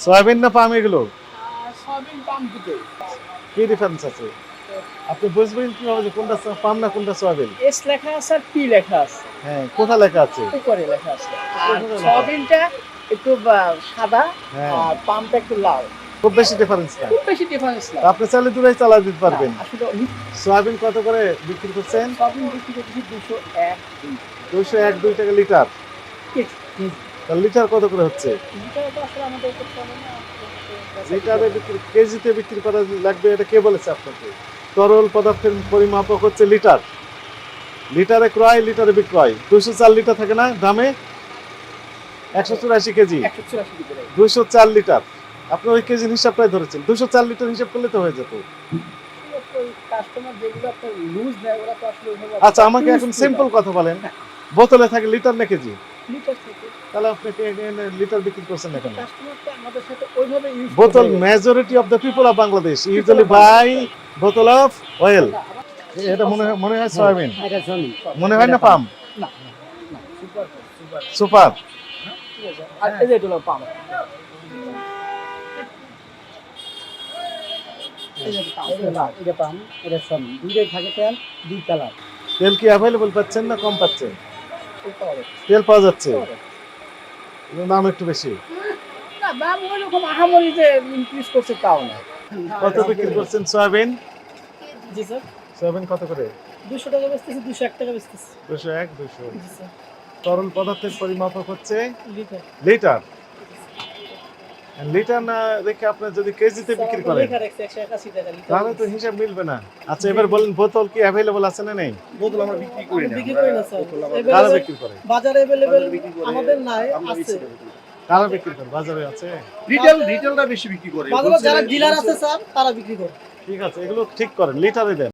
Soybean না পাম এগুলো? Soybean পাম দুটোই। কি ডিফারেন্স আছে? আপনি বুঝবেন কিভাবে যে কোনটা পাম না কোনটা সয়াবিন? এস লেখা আছে আর পি লেখা আছে। হ্যাঁ, কোথায় লেখা আছে? উপরে লেখা আছে। আর উপরে লেখা। সয়াবিনটা একটু সাদা হ্যাঁ, আর পামটা একটু লাল। খুব বেশি ডিফারেন্স না। খুব বেশি ডিফারেন্স না। আপনি চাইলে দুটাই চালা দিতে পারবেন। না, আসলে সয়াবিন কত করে বিক্রি করছেন? সয়াবিন বিক্রি করতেছি 201 201-2 টাকা লিটার। কেজি। তাহলে লিটার কত করে হচ্ছে? লিটার তো আসলে আমাদের উপর চলে না। লিটারে বিক্রি, কেজিতে বিক্রি করা লাগবে এটা কে বলেছে আপনাকে? তরল পদার্থের পরিমাপক হচ্ছে লিটার। লিটারে ক্রয়, লিটারে বিক্রয়। 204 লিটার থাকে না ড্রামে? 184 কেজি, 184 লিটার। 204 লিটার। আপনি ওই কেজির হিসাবটাই ধরেছেন। 204 লিটার হিসাব করলে তো হয়ে যেত। কাস্টমার যেগুলো আপনার লুজ নেয় ওরা তো আসলে ওইভাবে আচ্ছা, আমাকে এখন সিম্পল কথা বলেন, বোতলে থাকে লিটার না কেজি? লিটার থেকে তাহলে আপনি লিটার বিক্রি করছেন না কেন? কাস্টমার তো আমাদের সাথে ওইভাবে ইউজ বোতল, majority of the people of Bangladesh usually buy বোতল অফ অয়েল। এটা মনে হয় সয়াবিন, এটা জমি মনে হয় না পাম? না না সুপার সুপার সুপার। আর এই যে এটা হলো পাম এটা পাম এটা জমি দুইটাই থাকে তেল দুই কালার তেল কি অ্যাভেলেবল পাচ্ছেন না কম পাচ্ছেন? তেল পাওয়া যাচ্ছে, কিন্তু দাম একটু বেশি। না দাম ওইরকম আহামরি যে ইনক্রিজ করছে তাও না। কত বিক্রি করছেন সয়াবিন? জি স্যার সয়াবিন কত করে? 200 টাকা বেচতেছি 201 টাকা বেচতেছি 201, 200। জি স্যার তরল পদার্থের পরিমাপক হচ্ছে লিটার লিটার। লিটার না দেখে আপনি যদি কেজিতে বিক্রি করেন লেখা রাখছে 181 টাকা লিটার তাহলে তো হিসাব মিলবে না। আচ্ছা, এবার বলেন বোতল কি অ্যাভেলেবল আছে না নেই? বোতল আমরা বিক্রি করি না। বিক্রি করি না স্যার কারা বিক্রি করে? বাজারে अवेलेबल আমাদের নাই আছে কারা বিক্রি করে? বাজারে আছে। রিটেলটা বেশি বিক্রি করে। বাজারে যারা ডিলার আছে স্যার তারা বিক্রি করে ঠিক আছে, এগুলো ঠিক করেন, লিটারে দেন।